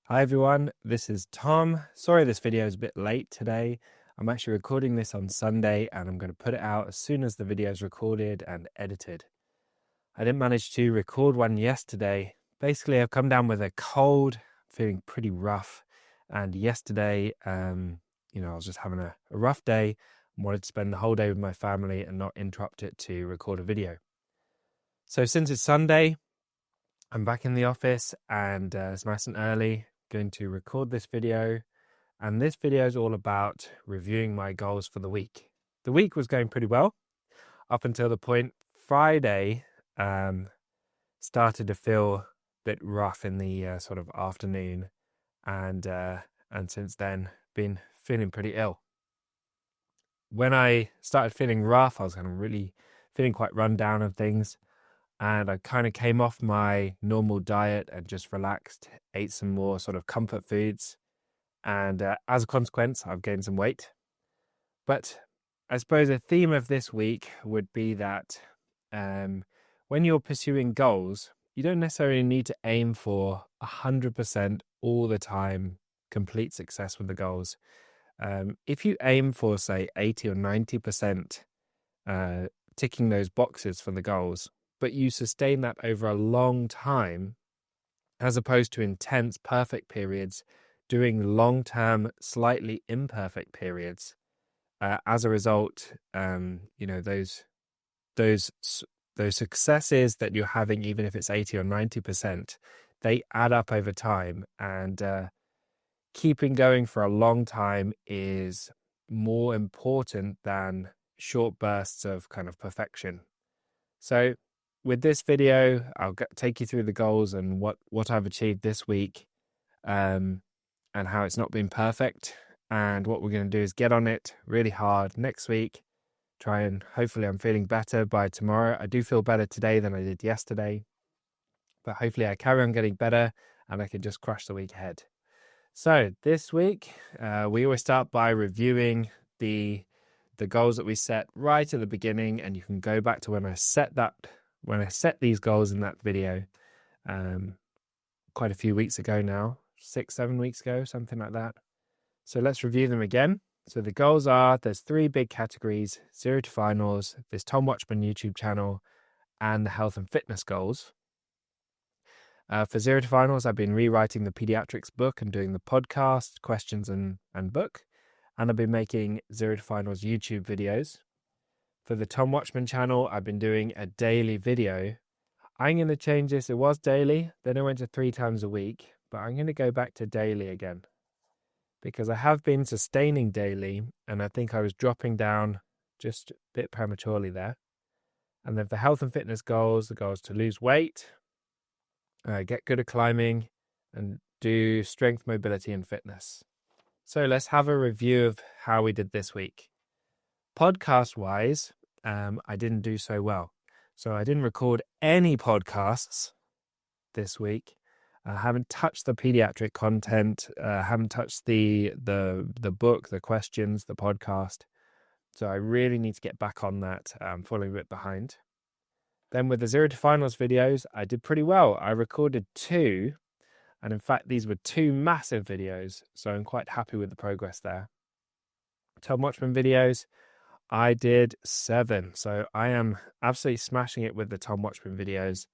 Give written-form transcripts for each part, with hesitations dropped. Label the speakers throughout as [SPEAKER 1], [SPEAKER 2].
[SPEAKER 1] Hi everyone, this is Tom. Sorry this video is a bit late today. I'm actually recording this on Sunday and I'm going to put it out as soon as the video is recorded and edited. I didn't manage to record one yesterday. Basically, I've come down with a cold, feeling pretty rough. And yesterday, I was just having a rough day and wanted to spend the whole day with my family and not interrupt it to record a video. So since it's Sunday, I'm back in the office and it's nice and early. Going to record this video, and this video is all about reviewing my goals for the week. The week was going pretty well up until the point Friday started to feel a bit rough in the sort of afternoon, and since then been feeling pretty ill. When I started feeling rough, I was kind of really feeling quite run down of things. And I kind of came off my normal diet and just relaxed, ate some more sort of comfort foods. And as a consequence, I've gained some weight. But I suppose a theme of this week would be that when you're pursuing goals, you don't necessarily need to aim for 100% all the time, complete success with the goals. If you aim for, say, 80 or 90% ticking those boxes for the goals, but you sustain that over a long time, as opposed to intense, perfect periods, doing long-term, slightly imperfect periods. As a result, those successes that you're having, even if it's 80 or 90%, they add up over time, and keeping going for a long time is more important than short bursts of kind of perfection. So with this video, I'll take you through the goals and what I've achieved this week, and how it's not been perfect. And what we're going to do is get on it really hard next week. Try and hopefully I'm feeling better by tomorrow. I do feel better today than I did yesterday, but hopefully I carry on getting better and I can just crush the week ahead. So this week, we always start by reviewing the goals that we set right at the beginning, and you can go back to when I set these goals in that video quite a few weeks ago now, 6-7 weeks ago, something like that. So let's review them again. So the goals are, there's 3 big categories: 0 to finals, this Tom Watchman YouTube channel, and the health and fitness goals. For 0 to finals, I've been rewriting the pediatrics book and doing the podcast, questions and book. And I've been making 0 to finals YouTube videos. For the Tom Watchman channel, I've been doing a daily video. I'm going to change this. It was daily, then I went to 3 times a week, but I'm going to go back to daily again, because I have been sustaining daily, and I think I was dropping down just a bit prematurely there. And then for health and fitness goals, the goal is to lose weight, get good at climbing, and do strength, mobility, and fitness. So let's have a review of how we did this week. Podcast-wise, I didn't do so well. So I didn't record any podcasts this week. I haven't touched the pediatric content. Haven't touched the book, the questions, the podcast. So I really need to get back on that. I'm falling a bit behind. Then with the 0 to finals videos, I did pretty well. I recorded 2. And in fact, these were 2 massive videos. So I'm quite happy with the progress there. Tom Watchman videos, I did 7. So I am absolutely smashing it with the Tom Watchman videos.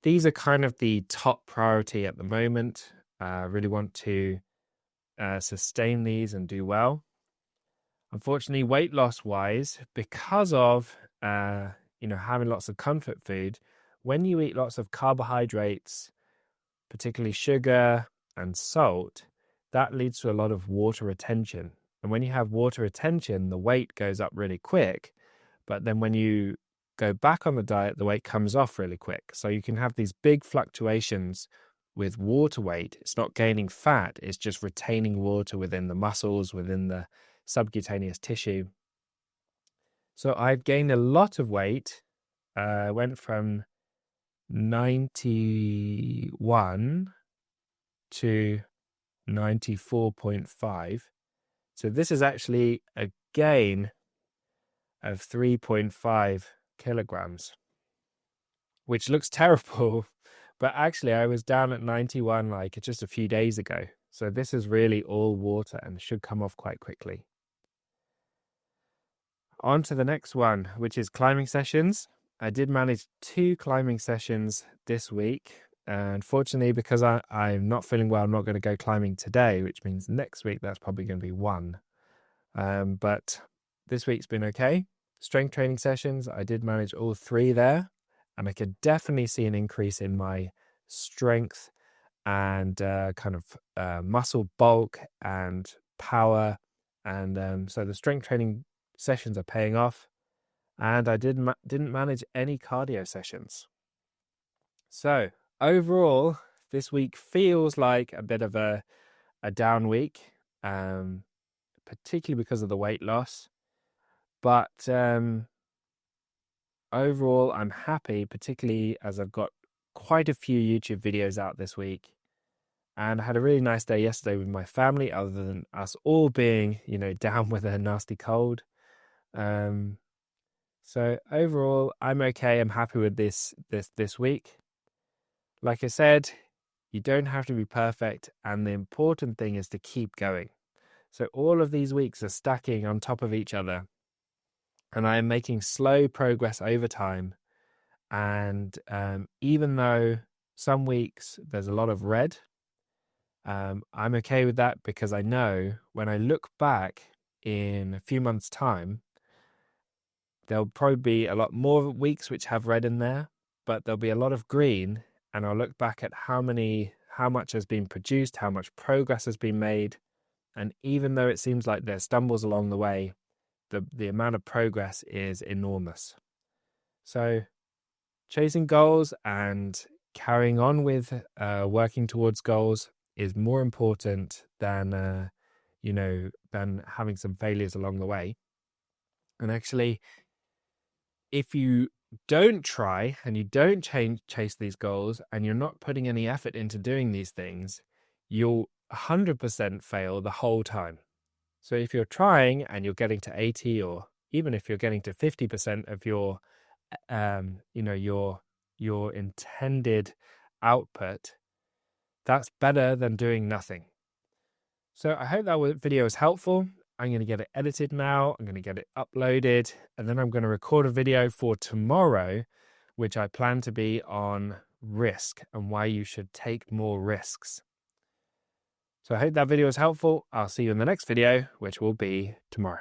[SPEAKER 1] These are kind of the top priority at the moment. I really want to sustain these and do well. Unfortunately, weight loss wise, because of having lots of comfort food, when you eat lots of carbohydrates, particularly sugar and salt, that leads to a lot of water retention. And when you have water retention, the weight goes up really quick. But then when you go back on the diet, the weight comes off really quick. So you can have these big fluctuations with water weight. It's not gaining fat, it's just retaining water within the muscles, within the subcutaneous tissue. So I've gained a lot of weight. Went from 91 to 94.5. So this is actually a gain of 3.5 kilograms, which looks terrible But actually, I was down at 91 like just a few days ago. So this is really all water and should come off quite quickly. On to the next one, which is climbing sessions. I did manage 2 climbing sessions this week. Unfortunately, because I'm not feeling well, I'm not going to go climbing today, which means next week that's probably going to be 1. But this week's been okay. Strength training sessions, I did manage all 3 there. And I could definitely see an increase in my strength and muscle bulk and power. And so the strength training sessions are paying off. And I didn't manage any cardio sessions. So overall, this week feels like a bit of a down week, particularly because of the weight loss. But overall, I'm happy, particularly as I've got quite a few YouTube videos out this week. And I had a really nice day yesterday with my family, other than us all being, down with a nasty cold. So overall, I'm okay. I'm happy with this week. Like I said, you don't have to be perfect, and the important thing is to keep going. So all of these weeks are stacking on top of each other, and I am making slow progress over time. And even though some weeks there's a lot of red, I'm okay with that, because I know when I look back in a few months' time, there'll probably be a lot more weeks which have red in there, but there'll be a lot of green, and I'll look back at how much has been produced, how much progress has been made. And even though it seems like there's stumbles along the way, the amount of progress is enormous. So chasing goals and carrying on with working towards goals is more important than having some failures along the way. And actually, if you don't try and you don't chase these goals, and you're not putting any effort into doing these things, you'll 100% fail the whole time. So if you're trying and you're getting to 80, or even if you're getting to 50% of your your intended output, that's better than doing nothing. So I hope that video was helpful. I'm going to get it edited now. I'm going to get it uploaded, and then I'm going to record a video for tomorrow, which I plan to be on risk and why you should take more risks. So I hope that video was helpful. I'll see you in the next video, which will be tomorrow.